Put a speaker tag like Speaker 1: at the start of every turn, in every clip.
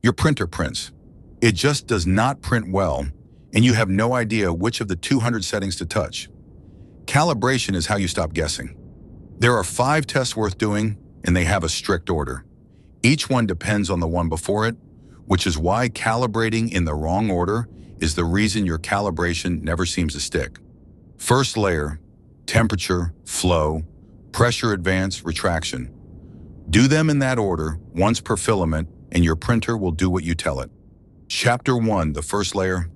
Speaker 1: Your printer prints. It just does not print well, and you have no idea which of the 200 settings to touch. Calibration is how you stop guessing. There are 5 tests worth doing, and they have a strict order. Each one depends on the one before it, which is why calibrating in the wrong order is the reason your calibration never seems to stick. First layer, temperature, flow, pressure advance, retraction. Do them in that order, once per filament, and your printer will do what you tell it. Chapter 1, the first layer.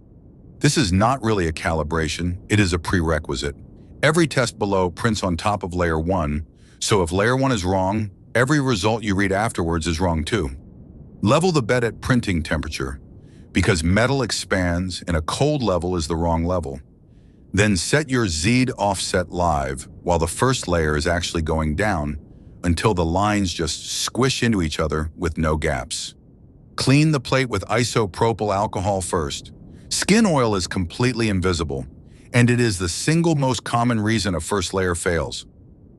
Speaker 1: This is not really a calibration, it is a prerequisite. Every test below prints on top of layer 1, so if layer 1 is wrong, every result you read afterwards is wrong too. Level the bed at printing temperature, because metal expands and a cold level is the wrong level. Then set your Z'd offset live while the first layer is actually going down until the lines just squish into each other with no gaps. Clean the plate with isopropyl alcohol first. Skin oil is completely invisible, and it is the single most common reason a first layer fails.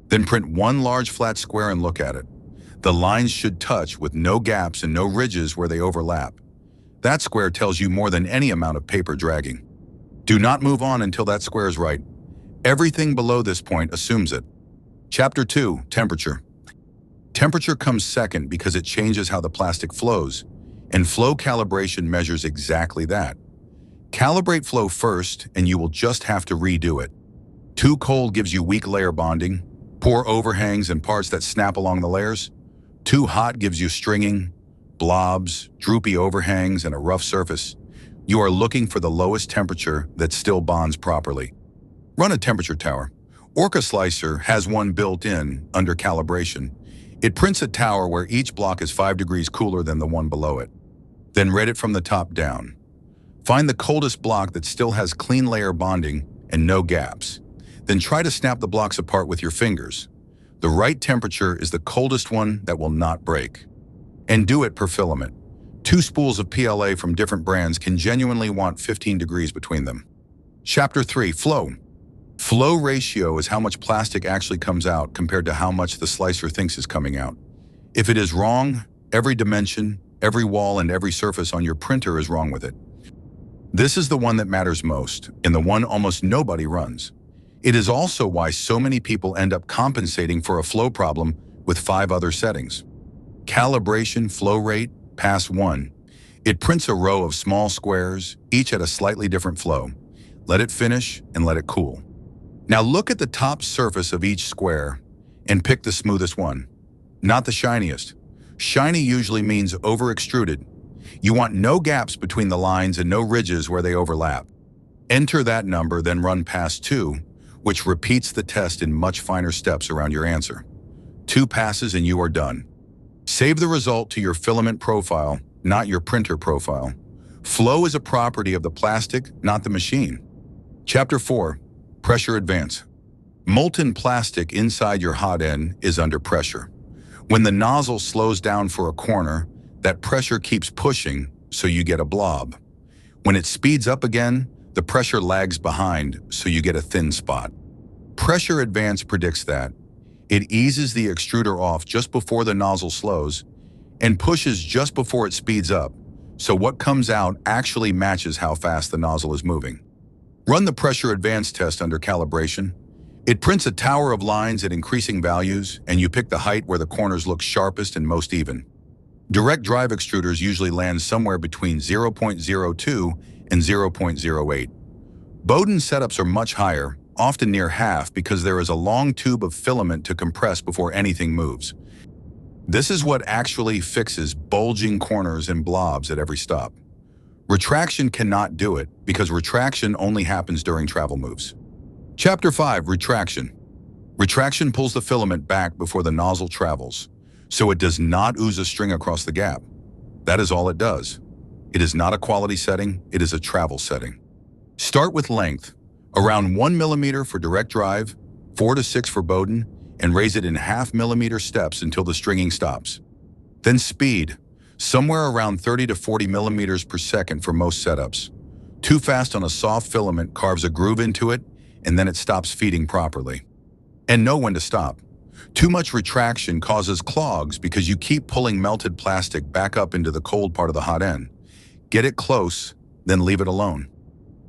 Speaker 1: Then print one large flat square and look at it. The lines should touch with no gaps and no ridges where they overlap. That square tells you more than any amount of paper dragging. Do not move on until that square is right. Everything below this point assumes it. Chapter 2, temperature. Temperature comes second because it changes how the plastic flows, and flow calibration measures exactly that. Calibrate flow first, and you will just have to redo it. Too cold gives you weak layer bonding, poor overhangs and parts that snap along the layers. Too hot gives you stringing, blobs, droopy overhangs, and a rough surface. You are looking for the lowest temperature that still bonds properly. Run a temperature tower. Orca Slicer has one built in under calibration. It prints a tower where each block is 5 degrees cooler than the one below it. Then rate it from the top down. Find the coldest block that still has clean layer bonding and no gaps. Then try to snap the blocks apart with your fingers. The right temperature is the coldest one that will not break. And do it per filament. 2 spools of PLA from different brands can genuinely want 15 degrees between them. Chapter 3, flow. Flow ratio is how much plastic actually comes out compared to how much the slicer thinks is coming out. If it is wrong, every dimension, every wall, and every surface on your printer is wrong with it. This is the one that matters most, and the one almost nobody runs. It is also why so many people end up compensating for a flow problem with 5 other settings. Calibration flow rate, pass 1. It prints a row of small squares, each at a slightly different flow. Let it finish and let it cool. Now look at the top surface of each square and pick the smoothest one, not the shiniest. Shiny usually means over-extruded. You want no gaps between the lines and no ridges where they overlap. Enter that number, then run pass 2, which repeats the test in much finer steps around your answer. 2 passes and you are done. Save the result to your filament profile, not your printer profile. Flow is a property of the plastic, not the machine. Chapter 4, pressure advance. Molten plastic inside your hot end is under pressure. When the nozzle slows down for a corner, that pressure keeps pushing, so you get a blob. When it speeds up again, the pressure lags behind, so you get a thin spot. Pressure advance predicts that. It eases the extruder off just before the nozzle slows and pushes just before it speeds up, so what comes out actually matches how fast the nozzle is moving. Run the pressure advance test under calibration. It prints a tower of lines at increasing values, and you pick the height where the corners look sharpest and most even. Direct drive extruders usually land somewhere between 0.02 and 0.08. Bowden setups are much higher, often near half, because there is a long tube of filament to compress before anything moves. This is what actually fixes bulging corners and blobs at every stop. Retraction cannot do it because retraction only happens during travel moves. Chapter 5, retraction. Retraction pulls the filament back before the nozzle travels, so it does not ooze a string across the gap. That is all it does. It is not a quality setting, it is a travel setting. Start with length, around 1 millimeter for direct drive, 4 to 6 for Bowden, and raise it in ½ millimeter steps until the stringing stops. Then speed, somewhere around 30 to 40 millimeters per second for most setups. Too fast on a soft filament carves a groove into it, and then it stops feeding properly. And know when to stop. Too much retraction causes clogs because you keep pulling melted plastic back up into the cold part of the hot end. Get it close, then leave it alone.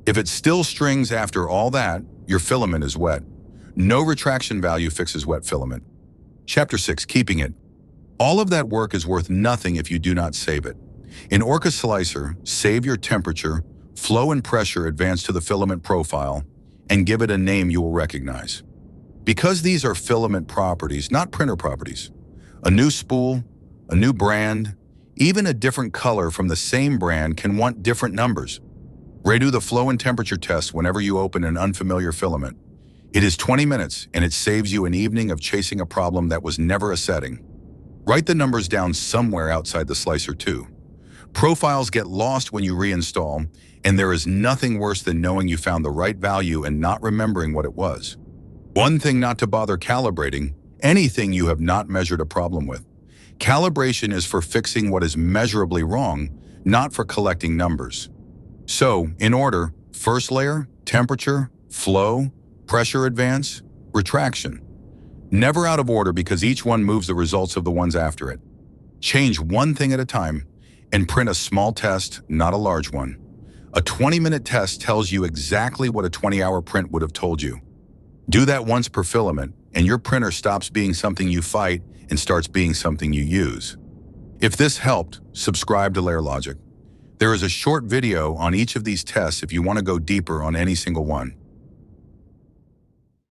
Speaker 1: If it still strings after all that, your filament is wet. No retraction value fixes wet filament. Chapter 6. Keeping it. All of that work is worth nothing if you do not save it. In Orca Slicer, save your temperature, flow and pressure advance to the filament profile, and give it a name you will recognize. Because these are filament properties, not printer properties, a new spool, a new brand, even a different color from the same brand can want different numbers. Redo the flow and temperature test whenever you open an unfamiliar filament. It is 20 minutes and it saves you an evening of chasing a problem that was never a setting. Write the numbers down somewhere outside the slicer too. Profiles get lost when you reinstall, and there is nothing worse than knowing you found the right value and not remembering what it was. One thing not to bother calibrating, anything you have not measured a problem with. Calibration is for fixing what is measurably wrong, not for collecting numbers. So, in order, first layer, temperature, flow, pressure advance, retraction. Never out of order because each one moves the results of the ones after it. Change one thing at a time and print a small test, not a large one. A 20-minute test tells you exactly what a 20-hour print would have told you. Do that once per filament, and your printer stops being something you fight and starts being something you use. If this helped, subscribe to Layer Logic. There is a short video on each of these tests if you want to go deeper on any single one.